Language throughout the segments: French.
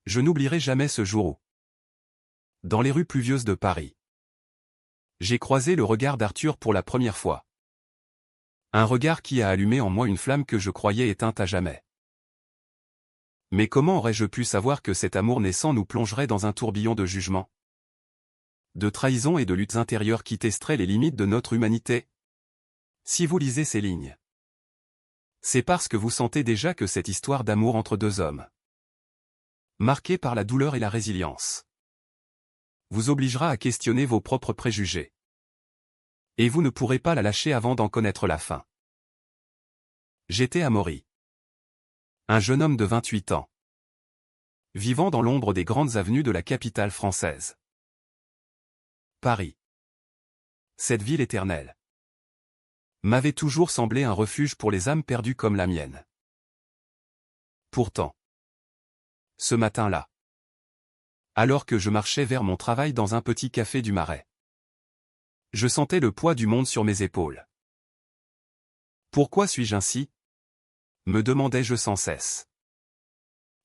Je n'oublierai jamais ce jour où, dans les rues pluvieuses de Paris, j'ai croisé le regard d'Arthur pour la première fois. Un regard qui a allumé en moi une flamme que je croyais éteinte à jamais. Mais comment aurais-je pu savoir que cet amour naissant nous plongerait dans un tourbillon de jugement, de trahison et de luttes intérieures qui testeraient les limites de notre humanité? Si vous lisez ces lignes, c'est parce que vous sentez déjà que cette histoire d'amour entre deux hommes, marquée par la douleur et la résilience, vous obligera à questionner vos propres préjugés. Et vous ne pourrez pas la lâcher avant d'en connaître la fin. J'étais Amaury, un jeune homme de 28 ans, vivant dans l'ombre des grandes avenues de la capitale française. Paris, cette ville éternelle, m'avait toujours semblé un refuge pour les âmes perdues comme la mienne. Pourtant, ce matin-là, alors que je marchais vers mon travail dans un petit café du Marais, je sentais le poids du monde sur mes épaules. Pourquoi suis-je ainsi? Me demandais-je sans cesse,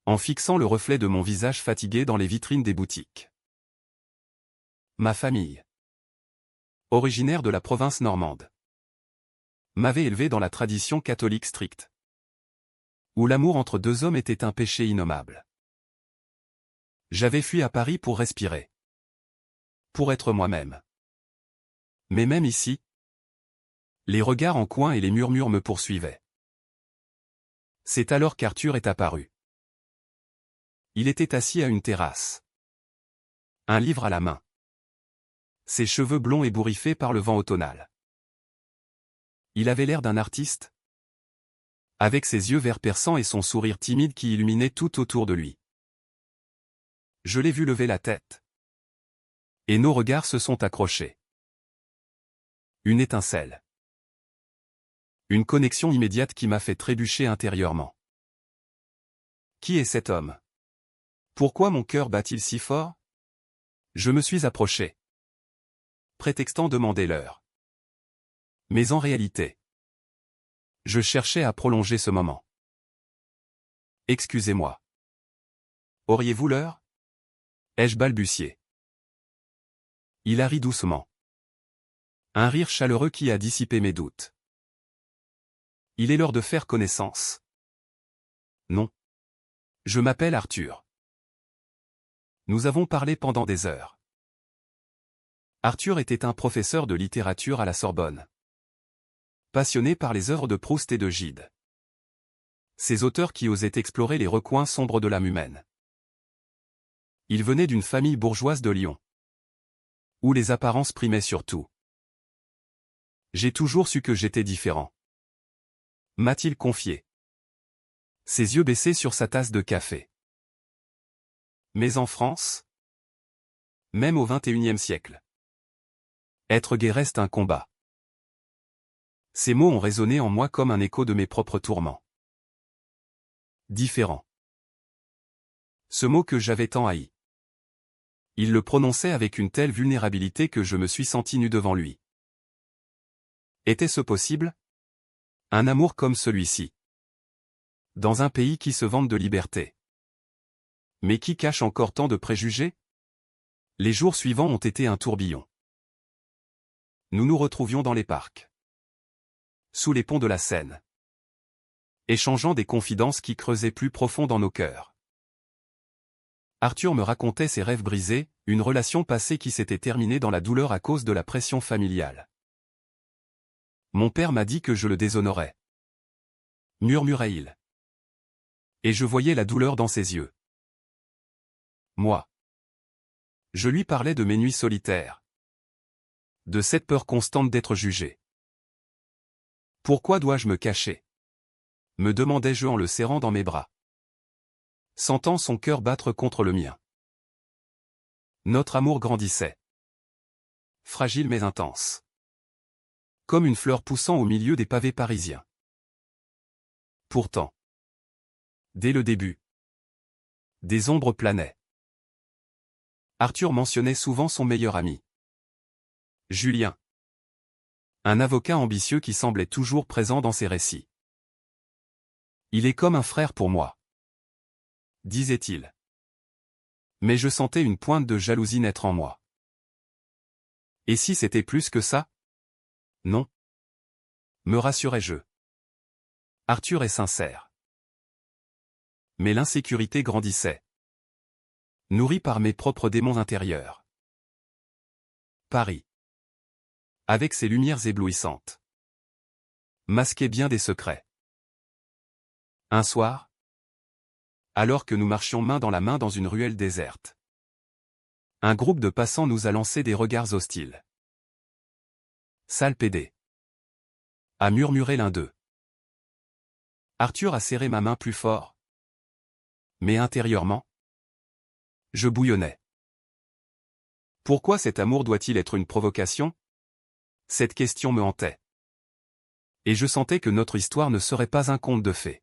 en fixant le reflet de mon visage fatigué dans les vitrines des boutiques. Ma famille, originaire de la province normande, m'avait élevé dans la tradition catholique stricte, où l'amour entre deux hommes était un péché innommable. J'avais fui à Paris pour respirer, pour être moi-même. Mais même ici, les regards en coin et les murmures me poursuivaient. C'est alors qu'Arthur est apparu. Il était assis à une terrasse, un livre à la main, ses cheveux blonds ébouriffés par le vent automnal. Il avait l'air d'un artiste, avec ses yeux verts perçants et son sourire timide qui illuminait tout autour de lui. Je l'ai vu lever la tête, et nos regards se sont accrochés. Une étincelle. Une connexion immédiate qui m'a fait trébucher intérieurement. Qui est cet homme? Pourquoi mon cœur bat-il si fort? Je me suis approché, prétextant demander l'heure. Mais en réalité, je cherchais à prolonger ce moment. Excusez-moi. Auriez-vous l'heure? Ai-je balbutié. Il a ri doucement. Un rire chaleureux qui a dissipé mes doutes. Il est l'heure de faire connaissance. Non. Je m'appelle Arthur. Nous avons parlé pendant des heures. Arthur était un professeur de littérature à la Sorbonne, passionné par les œuvres de Proust et de Gide. Ces auteurs qui osaient explorer les recoins sombres de l'âme humaine. Il venait d'une famille bourgeoise de Lyon, où les apparences primaient surtout. J'ai toujours su que j'étais différent, m'a-t-il confié, ses yeux baissés sur sa tasse de café. Mais en France, même au XXIe siècle, être gay reste un combat. Ces mots ont résonné en moi comme un écho de mes propres tourments. Différent. Ce mot que j'avais tant haï. Il le prononçait avec une telle vulnérabilité que je me suis senti nu devant lui. Était-ce possible? Un amour comme celui-ci, dans un pays qui se vante de liberté, mais qui cache encore tant de préjugés? Les jours suivants ont été un tourbillon. Nous nous retrouvions dans les parcs, sous les ponts de la Seine, échangeant des confidences qui creusaient plus profond dans nos cœurs. Arthur me racontait ses rêves brisés, une relation passée qui s'était terminée dans la douleur à cause de la pression familiale. Mon père m'a dit que je le déshonorais, murmurait-il. Et je voyais la douleur dans ses yeux. Moi, je lui parlais de mes nuits solitaires, de cette peur constante d'être jugé. Pourquoi dois-je me cacher? Me demandais-je en le serrant dans mes bras, sentant son cœur battre contre le mien. Notre amour grandissait, fragile mais intense, comme une fleur poussant au milieu des pavés parisiens. Pourtant, dès le début, des ombres planaient. Arthur mentionnait souvent son meilleur ami, Julien, un avocat ambitieux qui semblait toujours présent dans ses récits. Il est comme un frère pour moi, disait-il. Mais je sentais une pointe de jalousie naître en moi. Et si c'était plus que ça? Non. Me rassurais-je. Arthur est sincère. Mais l'insécurité grandissait. Nourrie par mes propres démons intérieurs. Paris. Avec ses lumières éblouissantes. Masquait bien des secrets. Un soir, alors que nous marchions main dans la main dans une ruelle déserte, un groupe de passants nous a lancé des regards hostiles. Sale pédé, a murmuré l'un d'eux. Arthur a serré ma main plus fort. Mais intérieurement, je bouillonnais. Pourquoi cet amour doit-il être une provocation? Cette question me hantait. Et je sentais que notre histoire ne serait pas un conte de fées.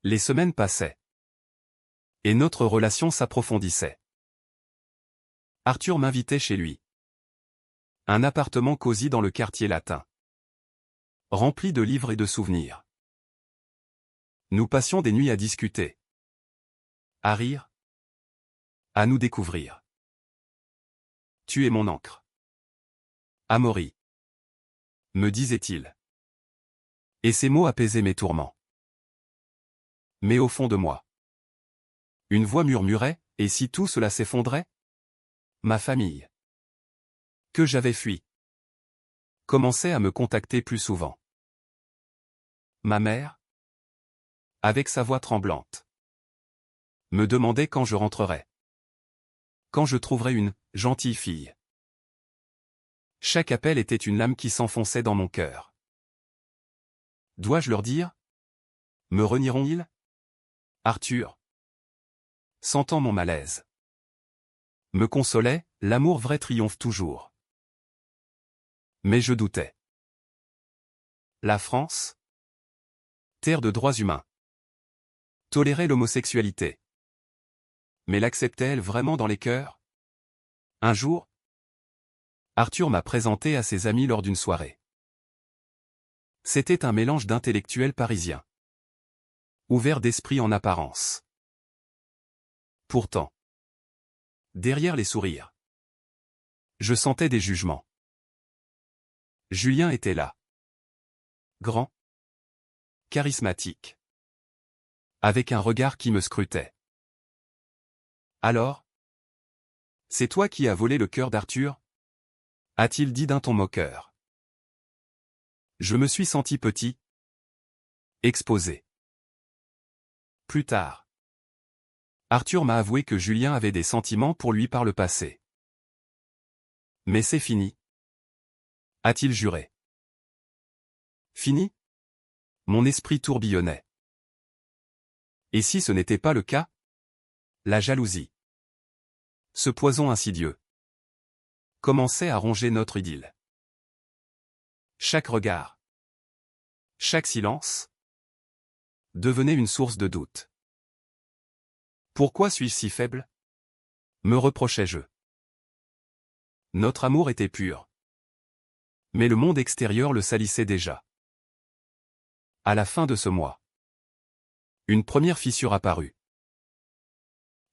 Les semaines passaient. Et notre relation s'approfondissait. Arthur m'invitait chez lui. Un appartement cosy dans le quartier latin. Rempli de livres et de souvenirs. Nous passions des nuits à discuter. À rire. À nous découvrir. Tu es mon encre. Amaury. Me disait-il. Et ces mots apaisaient mes tourments. Mais au fond de moi, une voix murmurait, et si tout cela s'effondrait? Ma famille, que j'avais fui, commençait à me contacter plus souvent. Ma mère, avec sa voix tremblante, me demandait quand je rentrerais. Quand je trouverais une gentille fille. Chaque appel était une lame qui s'enfonçait dans mon cœur. Dois-je leur dire? Me renieront-ils? Arthur, sentant mon malaise, me consolait, l'amour vrai triomphe toujours. Mais je doutais. La France, terre de droits humains, tolérait l'homosexualité. Mais l'acceptait-elle vraiment dans les cœurs? Un jour, Arthur m'a présenté à ses amis lors d'une soirée. C'était un mélange d'intellectuels parisiens. Ouverts d'esprit en apparence. Pourtant, derrière les sourires, je sentais des jugements. Julien était là. Grand. Charismatique. Avec un regard qui me scrutait. Alors? C'est toi qui as volé le cœur d'Arthur? A-t-il dit d'un ton moqueur. Je me suis senti petit. Exposé. Plus tard, Arthur m'a avoué que Julien avait des sentiments pour lui par le passé. Mais c'est fini. A-t-il juré. Fini? Mon esprit tourbillonnait. Et si ce n'était pas le cas? La jalousie. Ce poison insidieux commençait à ronger notre idylle. Chaque regard, chaque silence, devenait une source de doute. Pourquoi suis-je si faible? Me reprochais-je. Notre amour était pur. Mais le monde extérieur le salissait déjà. À la fin de ce mois, une première fissure apparut.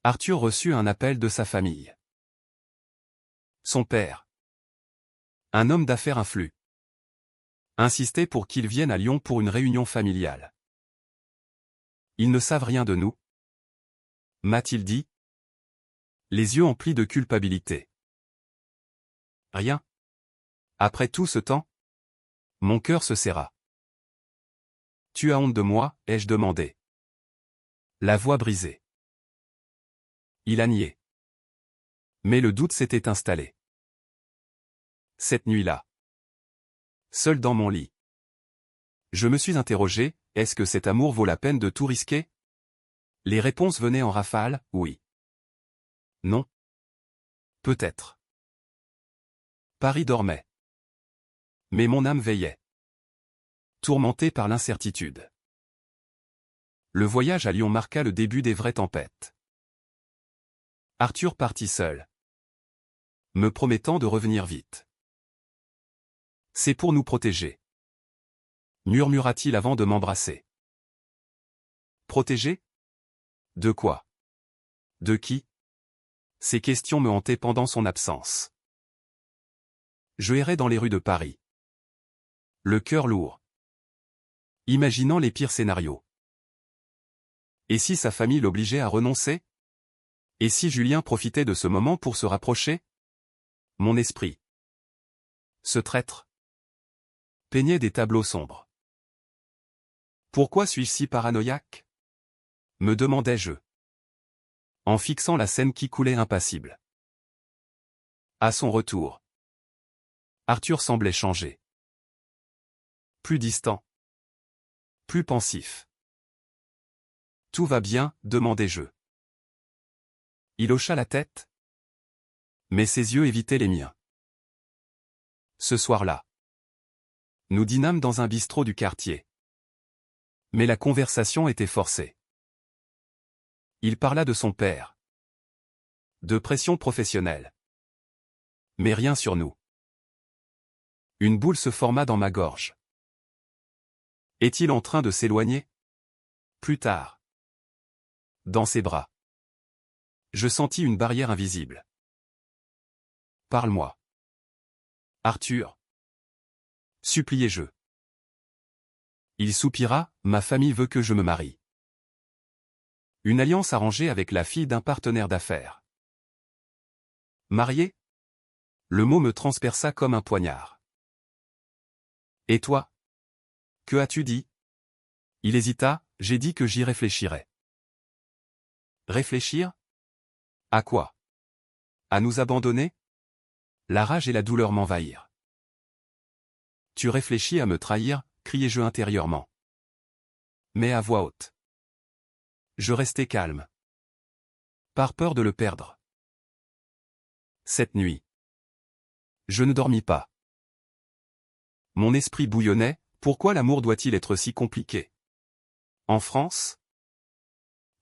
Arthur reçut un appel de sa famille. Son père, un homme d'affaires influent, insistait pour qu'il vienne à Lyon pour une réunion familiale. Ils ne savent rien de nous, m'a-t-il dit, les yeux emplis de culpabilité. Rien. Après tout ce temps, mon cœur se serra. Tu as honte de moi, ai-je demandé. La voix brisée. Il a nié. Mais le doute s'était installé. Cette nuit-là, seul dans mon lit, je me suis interrogé, est-ce que cet amour vaut la peine de tout risquer? Les réponses venaient en rafale, oui. Non. Peut-être. Paris dormait. Mais mon âme veillait. Tourmentée par l'incertitude. Le voyage à Lyon marqua le début des vraies tempêtes. Arthur partit seul, me promettant de revenir vite. C'est pour nous protéger, murmura-t-il avant de m'embrasser. Protéger? De quoi? De qui? Ces questions me hantaient pendant son absence. Je errais dans les rues de Paris. Le cœur lourd. Imaginant les pires scénarios. Et si sa famille l'obligeait à renoncer? Et si Julien profitait de ce moment pour se rapprocher? Mon esprit. Ce traître. Peignait des tableaux sombres. Pourquoi suis-je si paranoïaque? Me demandais-je. En fixant la scène qui coulait impassible. À son retour. Arthur semblait changer. Plus distant. Plus pensif. Tout va bien, demandai-je. Il hocha la tête. Mais ses yeux évitaient les miens. Ce soir-là. Nous dînâmes dans un bistrot du quartier. Mais la conversation était forcée. Il parla de son père. De pression professionnelle. Mais rien sur nous. Une boule se forma dans ma gorge. Est-il en train de s'éloigner? Plus tard. Dans ses bras. Je sentis une barrière invisible. Parle-moi. Arthur. Suppliai-je. Il soupira, ma famille veut que je me marie. Une alliance arrangée avec la fille d'un partenaire d'affaires. Marié? Le mot me transperça comme un poignard. Et toi? Que as-tu dit? Il hésita, j'ai dit que j'y réfléchirais. Réfléchir? À quoi? À nous abandonner? La rage et la douleur m'envahirent. Tu réfléchis à me trahir, criai-je intérieurement. Mais à voix haute. Je restai calme. Par peur de le perdre. Cette nuit. Je ne dormis pas. Mon esprit bouillonnait, pourquoi l'amour doit-il être si compliqué? En France?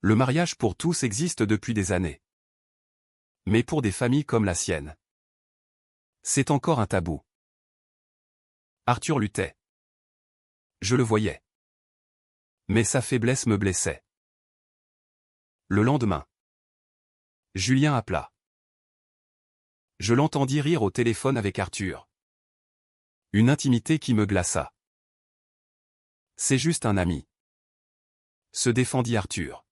Le mariage pour tous existe depuis des années. Mais pour des familles comme la sienne. C'est encore un tabou. Arthur luttait. Je le voyais. Mais sa faiblesse me blessait. Le lendemain. Julien appela. Je l'entendis rire au téléphone avec Arthur. Une intimité qui me glaça. C'est juste un ami. Se défendit Arthur.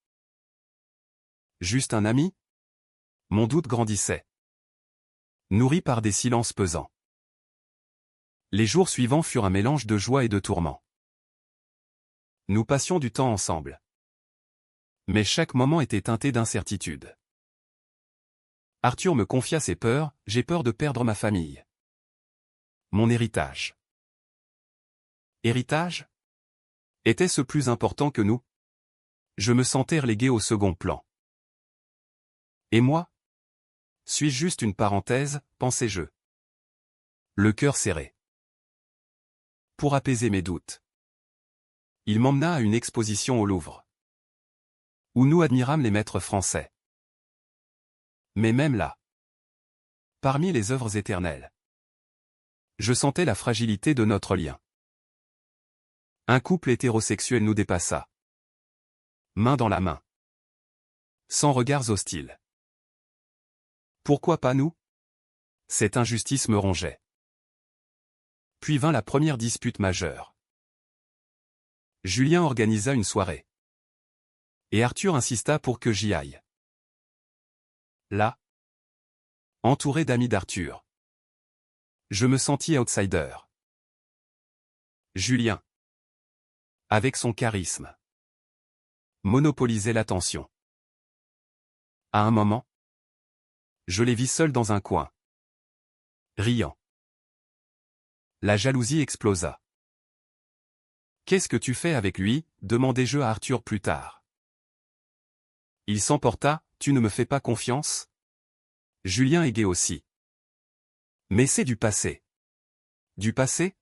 Juste un ami? Mon doute grandissait. Nourri par des silences pesants. Les jours suivants furent un mélange de joie et de tourments. Nous passions du temps ensemble. Mais chaque moment était teinté d'incertitude. Arthur me confia ses peurs, j'ai peur de perdre ma famille. Mon héritage. Héritage? Était-ce plus important que nous? Je me sentais relégué au second plan. Et moi? Suis-je juste une parenthèse, pensais-je. Le cœur serré. Pour apaiser mes doutes. Il m'emmena à une exposition au Louvre. Où nous admirâmes les maîtres français. Mais même là. Parmi les œuvres éternelles. Je sentais la fragilité de notre lien. Un couple hétérosexuel nous dépassa. Main dans la main. Sans regards hostiles. Pourquoi pas nous? Cette injustice me rongeait. Puis vint la première dispute majeure. Julien organisa une soirée. Et Arthur insista pour que j'y aille. Là. Entouré d'amis d'Arthur. Je me sentis outsider. Julien. Avec son charisme. Monopolisait l'attention. À un moment. Je les vis seuls dans un coin. Riant. La jalousie explosa. Qu'est-ce que tu fais avec lui? Demandai-je à Arthur plus tard. Il s'emporta, tu ne me fais pas confiance? Julien est gai aussi. Mais c'est du passé. Du passé?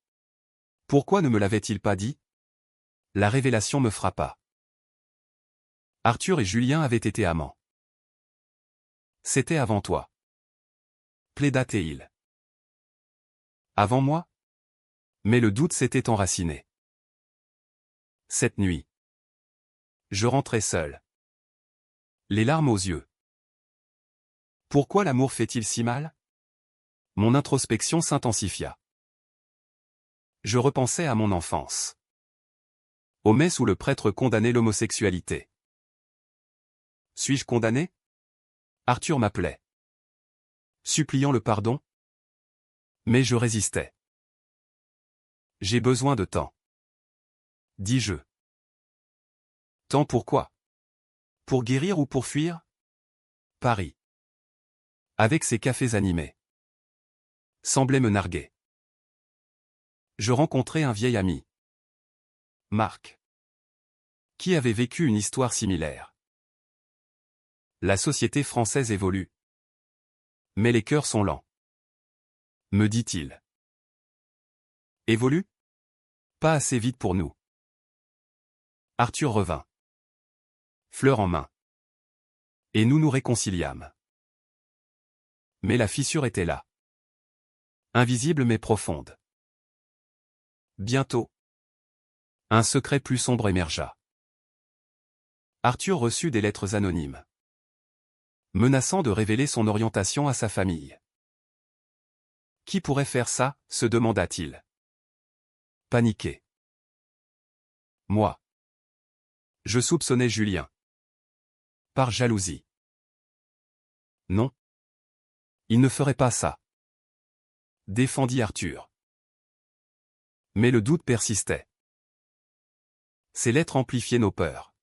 Pourquoi ne me l'avait-il pas dit? La révélation me frappa. Arthur et Julien avaient été amants. C'était avant toi. Plaida-t-il. Avant moi? Mais le doute s'était enraciné. Cette nuit. Je rentrais seul. Les larmes aux yeux. Pourquoi l'amour fait-il si mal? Mon introspection s'intensifia. Je repensais à mon enfance. Aux messes où le prêtre condamnait l'homosexualité. Suis-je condamné? Arthur m'appelait. Suppliant le pardon? Mais je résistais. J'ai besoin de temps. Dis-je. Temps pourquoi? Pour guérir ou pour fuir? Paris. Avec ses cafés animés. Semblait me narguer. Je rencontrai un vieil ami. Marc. Qui avait vécu une histoire similaire. La société française évolue. Mais les cœurs sont lents. Me dit-il. Évolue? Pas assez vite pour nous. Arthur revint. Fleur en main. Et nous nous réconciliâmes. Mais la fissure était là. Invisible mais profonde. Bientôt. Un secret plus sombre émergea. Arthur reçut des lettres anonymes. Menaçant de révéler son orientation à sa famille. Qui pourrait faire ça, se demanda-t-il. Paniqué. Moi. Je soupçonnais Julien. Par jalousie. Non. Il ne ferait pas ça. Défendit Arthur. Mais le doute persistait. Ces lettres amplifiaient nos peurs.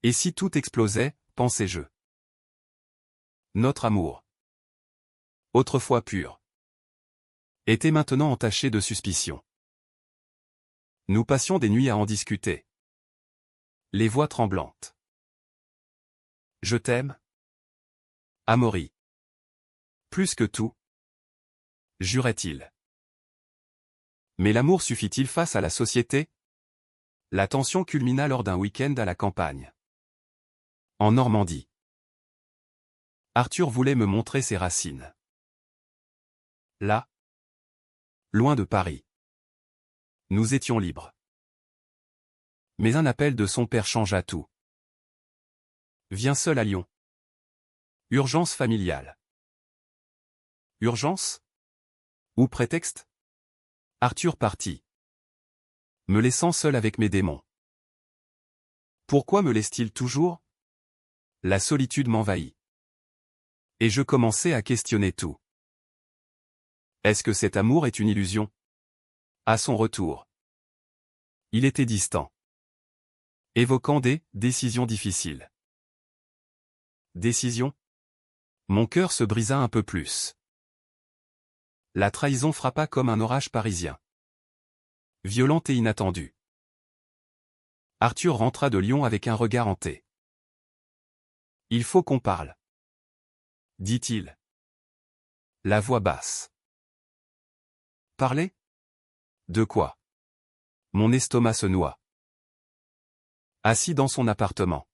Et si tout explosait, pensais-je. Notre amour, autrefois pur, était maintenant entaché de suspicion. Nous passions des nuits à en discuter. Les voix tremblantes. Je t'aime, Amaury. Plus que tout, jurait-il. Mais l'amour suffit-il face à la société? La tension culmina lors d'un week-end à la campagne. En Normandie. Arthur voulait me montrer ses racines. Là, loin de Paris. Nous étions libres. Mais un appel de son père changea tout. Viens seul à Lyon. Urgence familiale. Urgence? Ou prétexte? Arthur partit. Me laissant seul avec mes démons. Pourquoi me laisse-t-il toujours? La solitude m'envahit. Et je commençais à questionner tout. Est-ce que cet amour est une illusion? À son retour. Il était distant. Évoquant des décisions difficiles. Décision? Mon cœur se brisa un peu plus. La trahison frappa comme un orage parisien. Violente et inattendue. Arthur rentra de Lyon avec un regard hanté. Il faut qu'on parle. Dit-il. La voix basse. Parler? De quoi? Mon estomac se noie. Assis dans son appartement.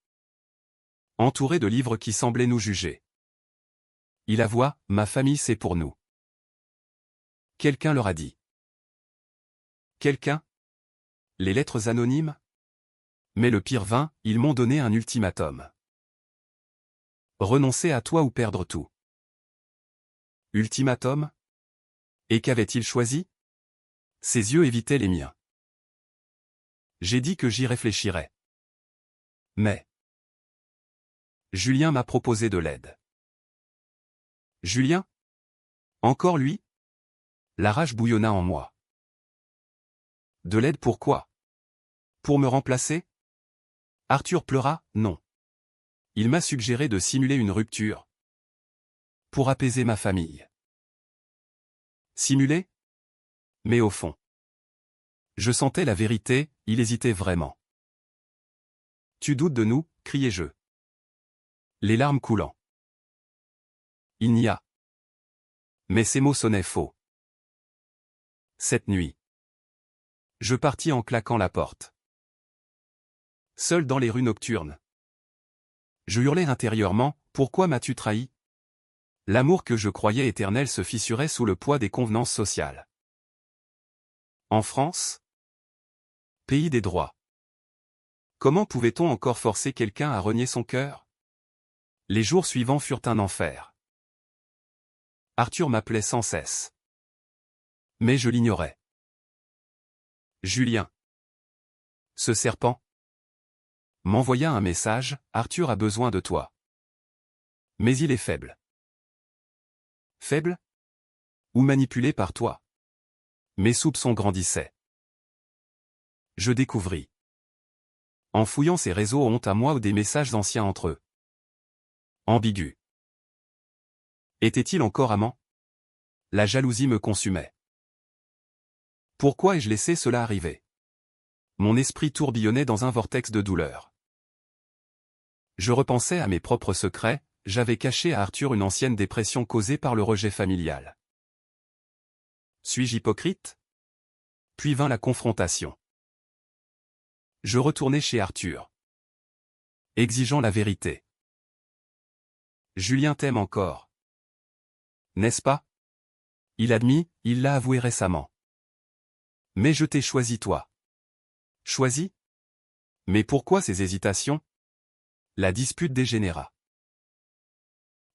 Entouré de livres qui semblaient nous juger. Il avoua, ma famille c'est pour nous. Quelqu'un leur a dit. Quelqu'un? Les lettres anonymes? Mais le pire vint, ils m'ont donné un ultimatum. Renoncer à toi ou perdre tout. Ultimatum? Et qu'avait-il choisi? Ses yeux évitaient les miens. J'ai dit que j'y réfléchirais. Mais Julien m'a proposé de l'aide. Julien? Encore lui? La rage bouillonna en moi. De l'aide pourquoi? Pour me remplacer? Arthur pleura, non. Il m'a suggéré de simuler une rupture. Pour apaiser ma famille. Simuler? Mais au fond. Je sentais la vérité, il hésitait vraiment. Tu doutes de nous, criai-je. Les larmes coulant. Il n'y a. Mais ces mots sonnaient faux. Cette nuit. Je partis en claquant la porte. Seul dans les rues nocturnes. Je hurlai intérieurement, pourquoi m'as-tu trahi? L'amour que je croyais éternel se fissurait sous le poids des convenances sociales. En France? Pays des droits. Comment pouvait-on encore forcer quelqu'un à renier son cœur? Les jours suivants furent un enfer. Arthur m'appelait sans cesse. Mais je l'ignorais. Julien. Ce serpent m'envoya un message, Arthur a besoin de toi. Mais il est faible. Faible? Ou manipulé par toi? Mes soupçons grandissaient. Je découvris. En fouillant ces réseaux, honte à moi, ou des messages anciens entre eux. Ambigus. Était-il encore amant? La jalousie me consumait. Pourquoi ai-je laissé cela arriver? Mon esprit tourbillonnait dans un vortex de douleur. Je repensais à mes propres secrets, j'avais caché à Arthur une ancienne dépression causée par le rejet familial. Suis-je hypocrite? Puis vint la confrontation. Je retournai chez Arthur, exigeant la vérité. Julien t'aime encore. N'est-ce pas? Il admit, il l'a avoué récemment. Mais je t'ai choisi toi. Choisi? Mais pourquoi ces hésitations? La dispute dégénéra.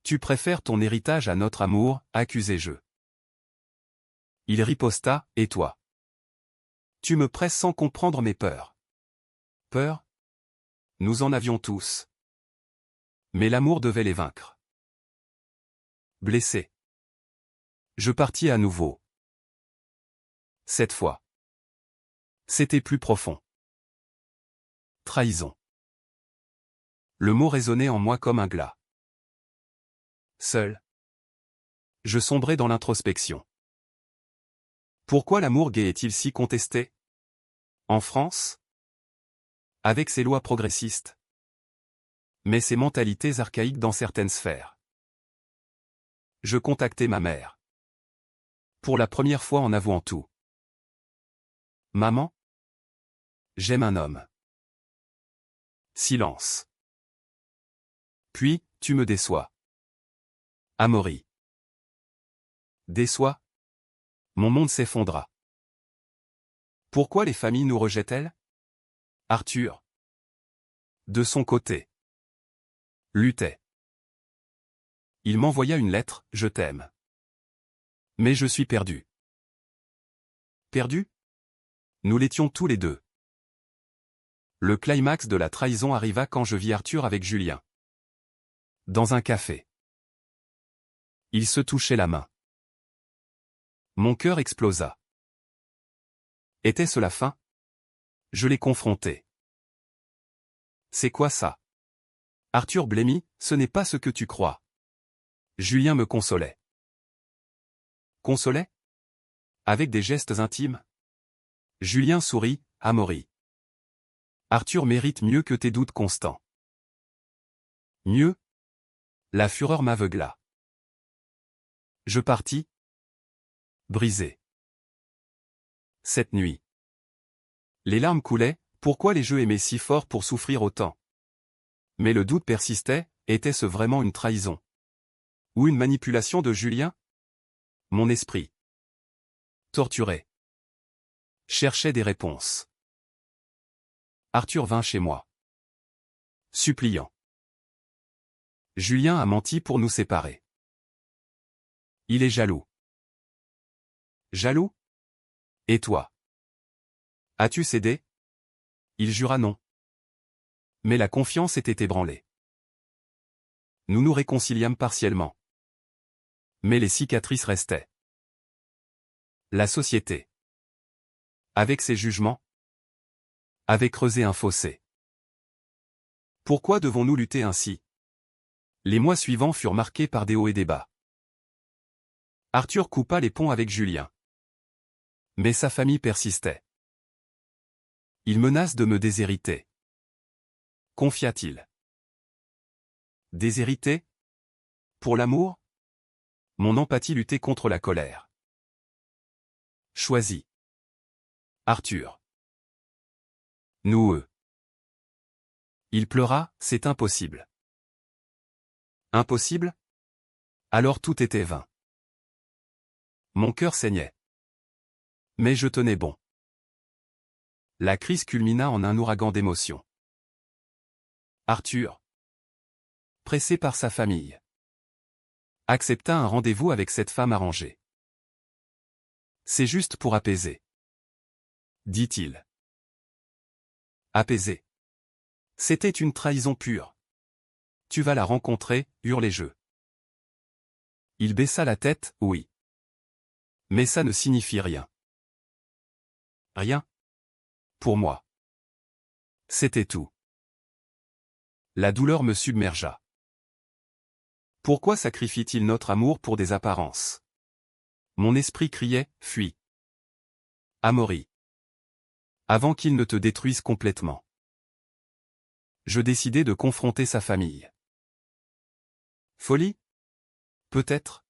Tu préfères ton héritage à notre amour, accusai-je. Il riposta, et toi? Tu me presses sans comprendre mes peurs. Peurs? Nous en avions tous. Mais l'amour devait les vaincre. Blessé. Je partis à nouveau. Cette fois. C'était plus profond. Trahison. Le mot résonnait en moi comme un glas. Seul. Je sombrais dans l'introspection. Pourquoi l'amour gay est-il si contesté? En France? Avec ses lois progressistes. Mais ses mentalités archaïques dans certaines sphères. Je contactai ma mère. Pour la première fois en avouant tout. Maman? J'aime un homme. Silence. Puis, tu me déçois. Amaury. Déçois? Mon monde s'effondra. Pourquoi les familles nous rejettent-elles? Arthur. De son côté. Luttait. Il m'envoya une lettre, je t'aime. Mais je suis perdu. Perdu? Nous l'étions tous les deux. Le climax de la trahison arriva quand je vis Arthur avec Julien. Dans un café. Ils se touchaient la main. Mon cœur explosa. Était-ce la fin? Je l'ai confronté. C'est quoi ça? Arthur blêmit, ce n'est pas ce que tu crois. Julien me consolait. Consolait? Avec des gestes intimes? Julien sourit, Amaury. Arthur mérite mieux que tes doutes constants. Mieux? La fureur m'aveugla. Je partis. Brisé. Cette nuit. Les larmes coulaient, pourquoi les jeux aimaient si fort pour souffrir autant? Mais le doute persistait, était-ce vraiment une trahison? Ou une manipulation de Julien? Mon esprit, torturé, cherchait des réponses. Arthur vint chez moi. Suppliant. Julien a menti pour nous séparer. Il est jaloux. Jaloux? Et toi? As-tu cédé? Il jura non. Mais la confiance était ébranlée. Nous nous réconciliâmes partiellement. Mais les cicatrices restaient. La société, avec ses jugements, avait creusé un fossé. Pourquoi devons-nous lutter ainsi? Les mois suivants furent marqués par des hauts et des bas. Arthur coupa les ponts avec Julien. Mais sa famille persistait. Il menace de me déshériter. Confia-t-il. Déshériter? Pour l'amour? Mon empathie luttait contre la colère. Choisis. Arthur. Nous. Il pleura, c'est impossible. Impossible? Alors tout était vain. Mon cœur saignait. Mais je tenais bon. La crise culmina en un ouragan d'émotions. Arthur. pressé par sa famille, accepta un rendez-vous avec cette femme arrangée. C'est juste pour apaiser, dit-il. Apaiser. C'était une trahison pure. Tu vas la rencontrer, hurlai-je. Il baissa la tête, oui. Mais ça ne signifie rien. Rien. Pour moi. C'était tout. La douleur me submergea. Pourquoi sacrifie-t-il notre amour pour des apparences? Mon esprit criait, fuis. Amaury. Avant qu'il ne te détruise complètement. Je décidai de confronter sa famille. Folie? Peut-être.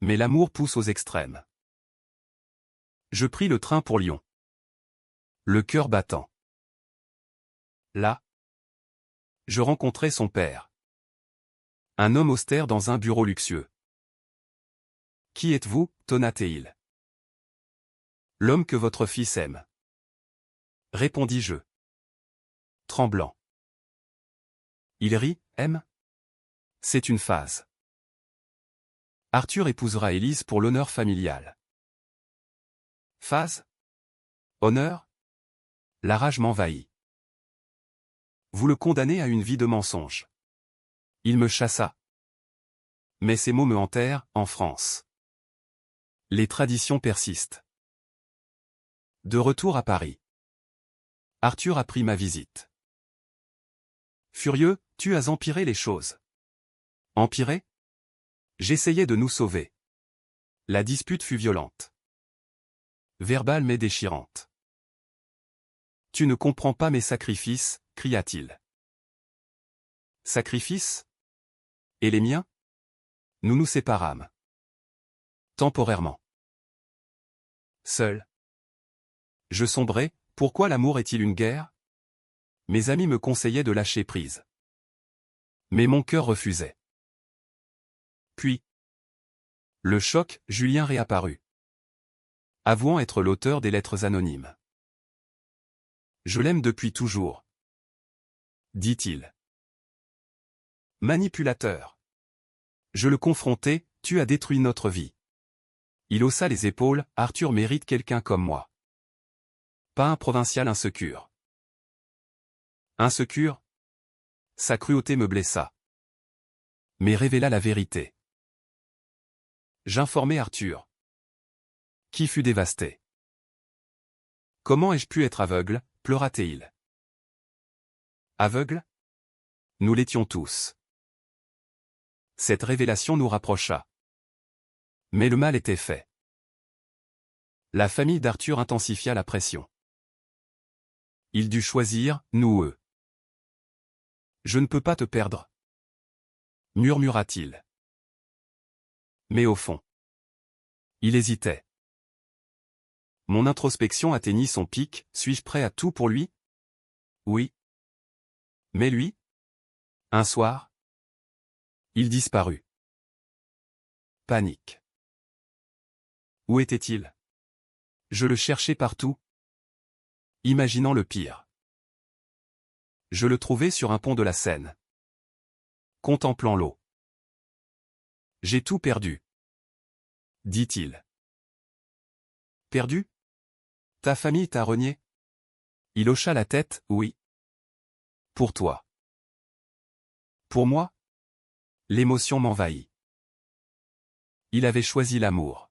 Mais l'amour pousse aux extrêmes. Je pris le train pour Lyon. Le cœur battant. Là, je rencontrai son père. Un homme austère dans un bureau luxueux. Qui êtes-vous, tonna-t-il. L'homme que votre fils aime. Répondis-je. Tremblant. Il rit, aime? C'est une phase. Arthur épousera Élise pour l'honneur familial. Phase? Honneur? La rage m'envahit. Vous le condamnez à une vie de mensonge. Il me chassa. Mais ces mots me hantèrent, en France. Les traditions persistent. De retour à Paris. Arthur apprit ma visite. Furieux, tu as empiré les choses. Empiré? J'essayais de nous sauver. La dispute fut violente. Verbale mais déchirante. Tu ne comprends pas mes sacrifices, cria-t-il. Sacrifices? Et les miens? Nous nous séparâmes. Temporairement. Seul. Je sombrais, pourquoi l'amour est-il une guerre? Mes amis me conseillaient de lâcher prise. Mais mon cœur refusait. Puis, le choc, Julien réapparut. Avouant être l'auteur des lettres anonymes. Je l'aime depuis toujours. Dit-il. Manipulateur. Je le confrontai, tu as détruit notre vie. Il haussa les épaules, Arthur mérite quelqu'un comme moi. Pas un provincial insécure. Insécure? Sa cruauté me blessa. Mais révéla la vérité. J'informai Arthur. Qui fut dévasté. Comment ai-je pu être aveugle, pleura-t-il. Aveugle? Nous l'étions tous. Cette révélation nous rapprocha. Mais le mal était fait. La famille d'Arthur intensifia la pression. Il dut choisir, nous ou eux. Je ne peux pas te perdre. Murmura-t-il. Mais au fond. Il hésitait. Mon introspection atteignit son pic, suis-je prêt à tout pour lui? Oui. Mais lui? Un soir? Il disparut. Panique. Où était-il? Je le cherchais partout. Imaginant le pire. Je le trouvai sur un pont de la Seine. Contemplant l'eau. J'ai tout perdu. Dit-il. Perdu? Ta famille t'a renié? Il hocha la tête, oui. Pour toi. Pour moi? L'émotion m'envahit. Il avait choisi l'amour.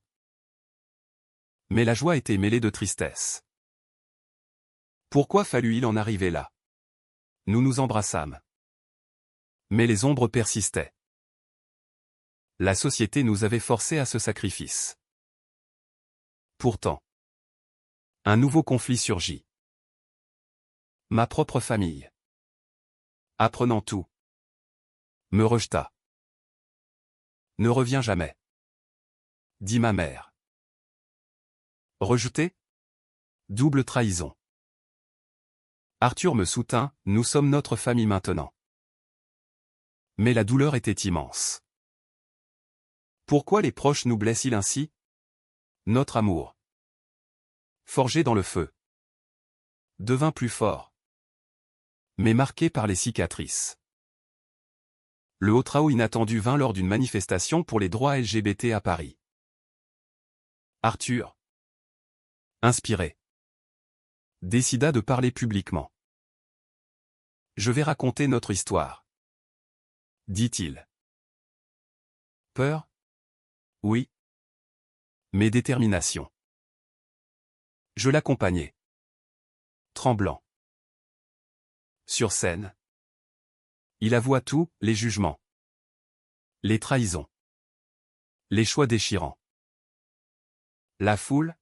Mais la joie était mêlée de tristesse. Pourquoi fallut-il en arriver là? Nous nous embrassâmes. Mais les ombres persistaient. La société nous avait forcés à ce sacrifice. Pourtant, un nouveau conflit surgit. Ma propre famille. Apprenant tout. Me rejeta. Ne reviens jamais. Dit ma mère. Rejeté? Double trahison. Arthur me soutint, nous sommes notre famille maintenant. Mais la douleur était immense. Pourquoi les proches nous blessent-ils ainsi? Notre amour, forgé dans le feu, devint plus fort, mais marqué par les cicatrices. Le Haut-Trao inattendu vint lors d'une manifestation pour les droits LGBT à Paris. Arthur, inspiré, décida de parler publiquement. Je vais raconter notre histoire, dit-il. Peur? Oui. Mais détermination. Je l'accompagnai. Tremblant. Sur scène. Il avoua tout, les jugements. Les trahisons. Les choix déchirants. La foule,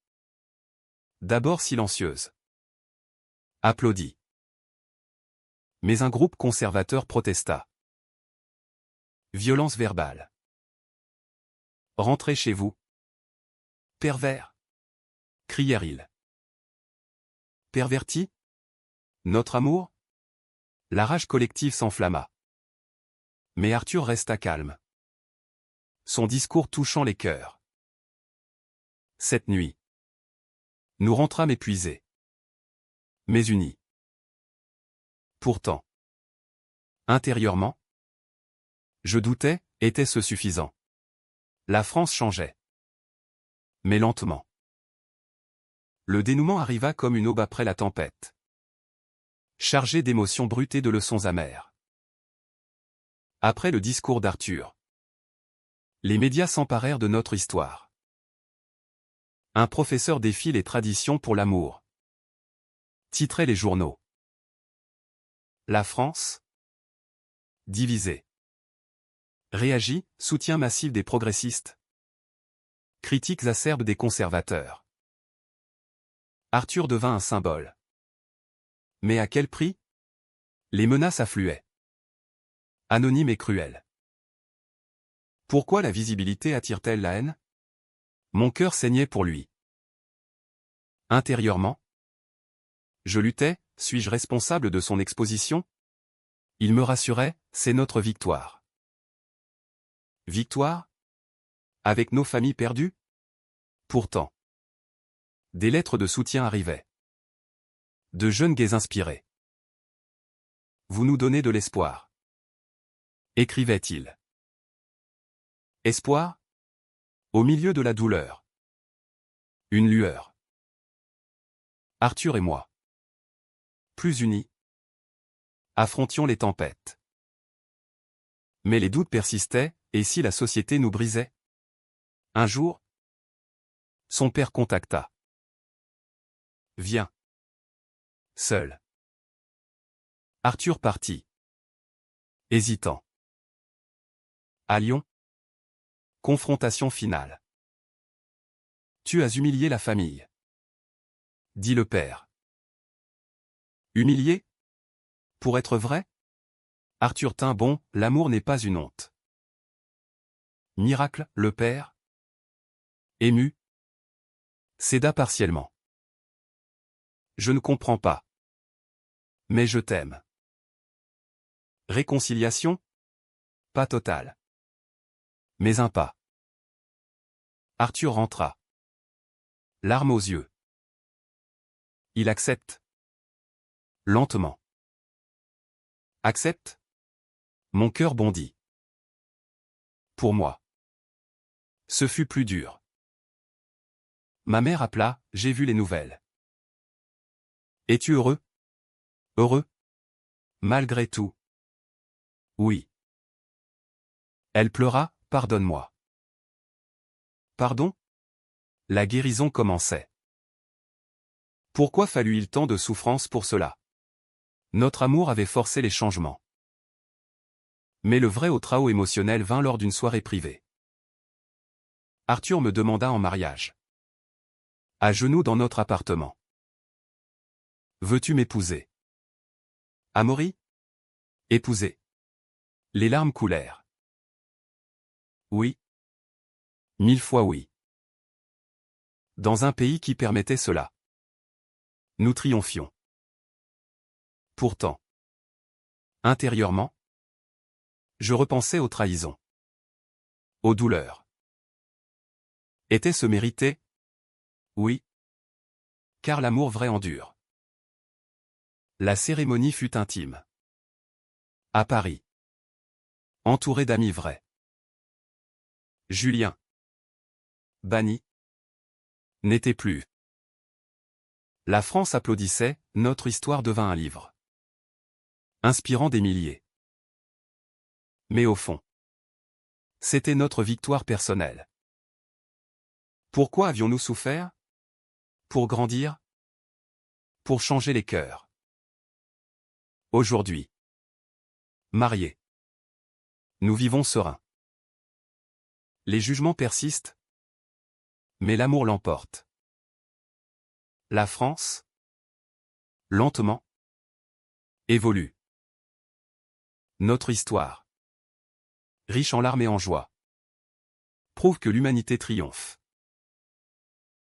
d'abord silencieuse, applaudit. Mais un groupe conservateur protesta. Violence verbale. Rentrez chez vous. Pervers, crièrent-ils. Perverti? Notre amour? La rage collective s'enflamma. Mais Arthur resta calme. Son discours touchant les cœurs. Cette nuit, nous rentrâmes épuisés, mais unis. Pourtant, intérieurement, je doutais, était-ce suffisant? La France changeait. Mais lentement. Le dénouement arriva comme une aube après la tempête. Chargé d'émotions brutes et de leçons amères. Après le discours d'Arthur, les médias s'emparèrent de notre histoire. Un professeur défie les traditions pour l'amour. Titraient les journaux. La France, divisée. Réagit, soutien massif des progressistes. Critiques acerbes des conservateurs. Arthur devint un symbole. Mais à quel prix? Les menaces affluaient. Anonymes et cruelles. Pourquoi la visibilité attire-t-elle la haine? Mon cœur saignait pour lui. Intérieurement, je luttais, suis-je responsable de son exposition? Il me rassurait, c'est notre victoire. Victoire? Avec nos familles perdues? Pourtant. Des lettres de soutien arrivaient. De jeunes gays inspirés. Vous nous donnez de l'espoir. Écrivait-il. Espoir? Au milieu de la douleur. Une lueur. Arthur et moi. Plus unis. Affrontions les tempêtes. Mais les doutes persistaient, et si la société nous brisait? Un jour, son père contacta. Viens. Seul. Arthur partit. Hésitant. À Lyon. Confrontation finale. Tu as humilié la famille. Dit le père. Humilié? Pour être vrai? Arthur tint bon, l'amour n'est pas une honte. Miracle, le père, ému, céda partiellement. Je ne comprends pas. Mais je t'aime. Réconciliation? Pas totale. Mais un pas. Arthur rentra. Larmes aux yeux. Il accepte. Lentement. Accepte? Mon cœur bondit. Pour moi. Ce fut plus dur. Ma mère appela, j'ai vu les nouvelles. Es-tu heureux? Heureux? Malgré tout. Oui. Elle pleura, pardonne-moi. Pardon? La guérison commençait. Pourquoi fallut-il tant de souffrance pour cela? Notre amour avait forcé les changements. Mais le vrai Haut-Trao émotionnel vint lors d'une soirée privée. Arthur me demanda en mariage. À genoux dans notre appartement. Veux-tu m'épouser? Amaury? Épouser. Les larmes coulèrent. Oui. 1000 fois oui. Dans un pays qui permettait cela. Nous triomphions. Pourtant. Intérieurement. Je repensais aux trahisons. Aux douleurs. Était-ce mérité? Oui. Car l'amour vrai endure. La cérémonie fut intime. À Paris. Entouré d'amis vrais. Julien. Banni. N'était plus. La France applaudissait, notre histoire devint un livre. Inspirant des milliers. Mais au fond, c'était notre victoire personnelle. Pourquoi avions-nous souffert? Pour grandir? Pour changer les cœurs. Aujourd'hui, mariés, nous vivons sereins. Les jugements persistent, mais l'amour l'emporte. La France, lentement, évolue. Notre histoire, riche en larmes et en joie, prouve que l'humanité triomphe.